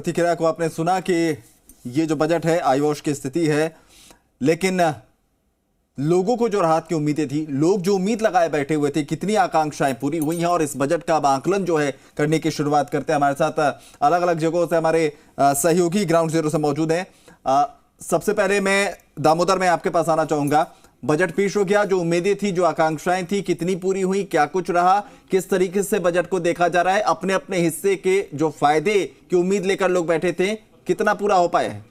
प्रतिक्रिया को आपने सुना कि ये जो बजट है आयोश की स्थिति है, लेकिन लोगों को जो राहत की उम्मीदें थी, लोग जो उम्मीद लगाए बैठे हुए थे, कितनी आकांक्षाएं पूरी हुई हैं और इस बजट का अब आकलन जो है करने की शुरुआत करते हैं। हमारे साथ अलग अलग जगहों से हमारे सहयोगी ग्राउंड जीरो से मौजूद हैं। सबसे पहले मैं दामोदर में आपके पास आना चाहूंगा। बजट पेश हो गया, जो उम्मीदें थी, जो आकांक्षाएं थी, कितनी पूरी हुई, क्या कुछ रहा, किस तरीके से बजट को देखा जा रहा है? अपने अपने हिस्से के जो फायदे की उम्मीद लेकर लोग बैठे थे, कितना पूरा हो पाया है?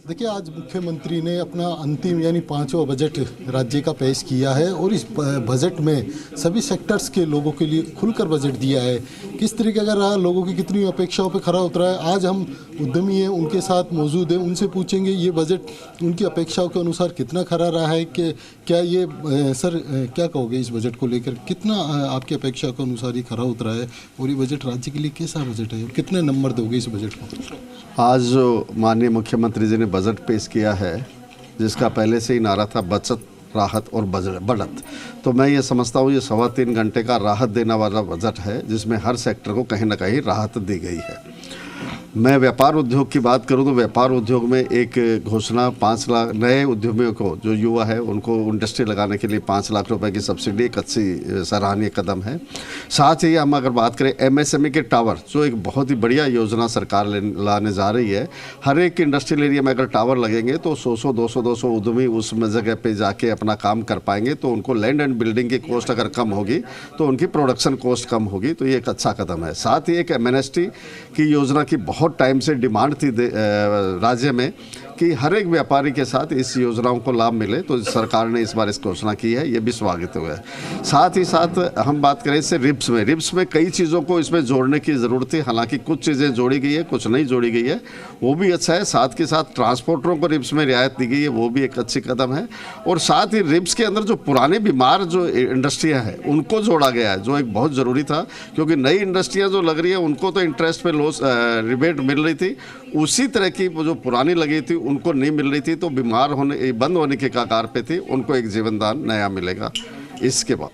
देखिए, आज मुख्यमंत्री ने अपना अंतिम यानी 5वां बजट राज्य का पेश किया है और इस बजट में सभी सेक्टर्स के लोगों के लिए खुलकर बजट दिया है। किस तरीके का रहा, लोगों की कितनी अपेक्षाओं पे खरा उतरा है, आज हम उद्यमी हैं, उनके साथ मौजूद हैं, उनसे पूछेंगे ये बजट उनकी अपेक्षाओं के अनुसार कितना खरा रहा है। कि क्या ये सर क्या कहोगे इस बजट को लेकर, कितना आपकी अपेक्षा के अनुसार ये खरा उतरा है और ये बजट राज्य के लिए कैसा बजट है, कितने नंबर दोगे इस बजट को? आज जो माननीय मुख्यमंत्री जी ने बजट पेश किया है, जिसका पहले से ही नारा था बचत, राहत और बढ़त, तो मैं ये समझता हूँ ये 3.25 घंटे का राहत देने वाला बजट है, जिसमें हर सेक्टर को कहीं ना कहीं राहत दी गई है। मैं व्यापार उद्योग की बात करूं तो व्यापार उद्योग में एक घोषणा 5 लाख नए उद्यमियों को, जो युवा है उनको इंडस्ट्री लगाने के लिए 5 लाख रुपए की सब्सिडी एक अच्छी सराहनीय कदम है। साथ ही हम अगर बात करें एमएसएमई के टावर, जो एक बहुत ही बढ़िया योजना सरकार लाने जा रही है। हर एक इंडस्ट्रियल एरिया में अगर टावर लगेंगे तो 100 200 उद्यमी उस जगह पर जाके अपना काम कर पाएंगे, तो उनको लैंड एंड बिल्डिंग की कॉस्ट अगर कम होगी तो उनकी प्रोडक्शन कॉस्ट कम होगी, तो ये एक अच्छा कदम है। साथ ही एक एमएनएसटी की योजना की बहुत टाइम से डिमांड थी राज्य में कि हर एक व्यापारी के साथ इस योजनाओं को लाभ मिले, तो सरकार ने इस बार इस घोषणा की है, ये भी स्वागत हुआ है। साथ ही साथ हम बात करें इससे रिब्स में कई चीज़ों को इसमें जोड़ने की ज़रूरत थी, हालांकि कुछ चीज़ें जोड़ी गई है, कुछ नहीं जोड़ी गई है, वो भी अच्छा है। साथ के साथ ट्रांसपोर्टरों को रिब्स में रियायत दी गई है, वो भी एक अच्छी कदम है। और साथ ही रिब्स के अंदर जो पुराने बीमार जो इंडस्ट्रियाँ हैं उनको जोड़ा गया है, जो एक बहुत ज़रूरी था, क्योंकि नई इंडस्ट्रियाँ जो लग रही है उनको तो इंटरेस्ट पे लॉस रिबेट मिल रही थी, उसी तरह की जो पुरानी लगी थी उनको नहीं मिल रही थी, तो बीमार होने बंद होने के कगार पे थी, उनको एक जीवनदान नया मिलेगा। इसके बाद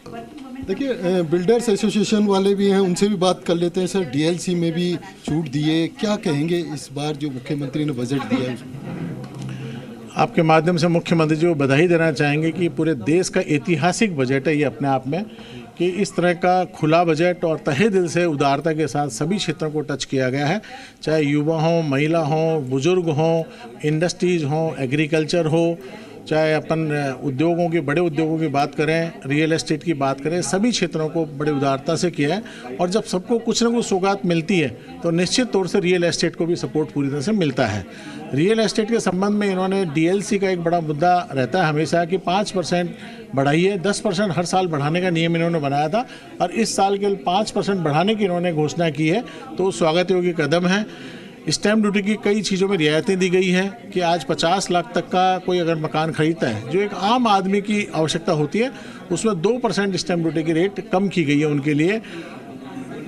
देखिए, बिल्डर्स एसोसिएशन वाले भी हैं, उनसे भी बात कर लेते हैं। सर, डीएलसी में भी छूट दिए, क्या कहेंगे इस बार जो मुख्यमंत्री ने बजट दिया है उसमें? आपके माध्यम से मुख्यमंत्री जी को बधाई देना चाहेंगे कि पूरे देश का ऐतिहासिक बजट है ये अपने आप में, कि इस तरह का खुला बजट और तहे दिल से उदारता के साथ सभी क्षेत्रों को टच किया गया है, चाहे युवा हों, महिला हों, बुजुर्ग हों, इंडस्ट्रीज़ हों, एग्रीकल्चर हो, चाहे अपन उद्योगों की, बड़े उद्योगों की बात करें, रियल एस्टेट की बात करें, सभी क्षेत्रों को बड़े उदारता से किया है। और जब सबको कुछ ना कुछ सौगात मिलती है तो निश्चित तौर से रियल एस्टेट को भी सपोर्ट पूरी तरह से मिलता है। रियल एस्टेट के संबंध में इन्होंने डीएलसी का एक बड़ा मुद्दा रहता है हमेशा कि 5% बढ़ाइए, 10% हर साल बढ़ाने का नियम इन्होंने बनाया था, और इस साल के 5% बढ़ाने की इन्होंने घोषणा की है, तो स्वागत योग्य कदम है। स्टैम्प ड्यूटी की कई चीज़ों में रियायतें दी गई हैं कि आज 50 लाख तक का कोई अगर मकान खरीदता है, जो एक आम आदमी की आवश्यकता होती है, उसमें 2% स्टैम्प ड्यूटी की रेट कम की गई है उनके लिए।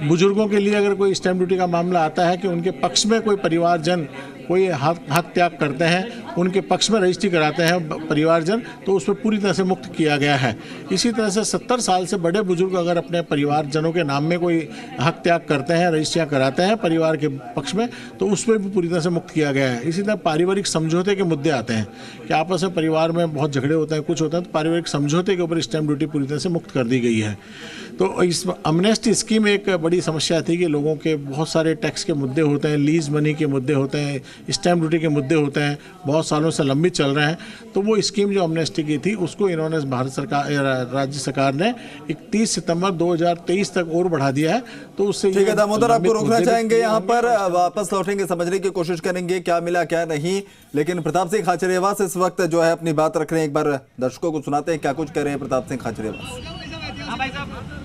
बुजुर्गों के लिए अगर कोई स्टैम्प ड्यूटी का मामला आता है कि उनके पक्ष में कोई परिवारजन कोई हक त्याग करते हैं, उनके पक्ष में रजिस्ट्री कराते हैं परिवारजन, तो उसमें पूरी तरह से मुक्त किया गया है। इसी तरह से 70 साल से बड़े बुजुर्ग अगर अपने परिवारजनों के नाम में कोई हक त्याग करते हैं, रजिस्ट्रियाँ कराते हैं परिवार के पक्ष में, तो उसमें भी पूरी तरह से मुक्त किया गया है। इसी तरह पारिवारिक समझौते के मुद्दे आते हैं कि आपस में परिवार में बहुत झगड़े होते हैं, कुछ होता है, तो पारिवारिक समझौते के ऊपर स्टैम्प ड्यूटी पूरी तरह से मुक्त कर दी गई है। तो इस अमनेस्टी स्कीम एक बड़ी समस्या थी कि लोगों के बहुत सारे टैक्स के मुद्दे होते हैं, लीज मनी के मुद्दे होते हैं, स्टैम्प ड्यूटी के मुद्दे होते हैं, बहुत सालों से लंबित चल रहे हैं। तो वो स्कीम जो अमनेस्टी की थी उसको इन्होंने भारत सरकार, राज्य सरकार ने 31 सितंबर 2023 तक और बढ़ा दिया है। तो उससे ठीक है दामोदर, आपको रोकना चाहेंगे यहाँ पर, वापस लौटेंगे, समझने की कोशिश करेंगे क्या मिला क्या नहीं। लेकिन प्रताप सिंह खाचरियावास इस वक्त जो है अपनी बात रख रहे हैं, एक बार दर्शकों को सुनाते हैं क्या कुछ कह रहे हैं प्रताप सिंह खाचरियावास।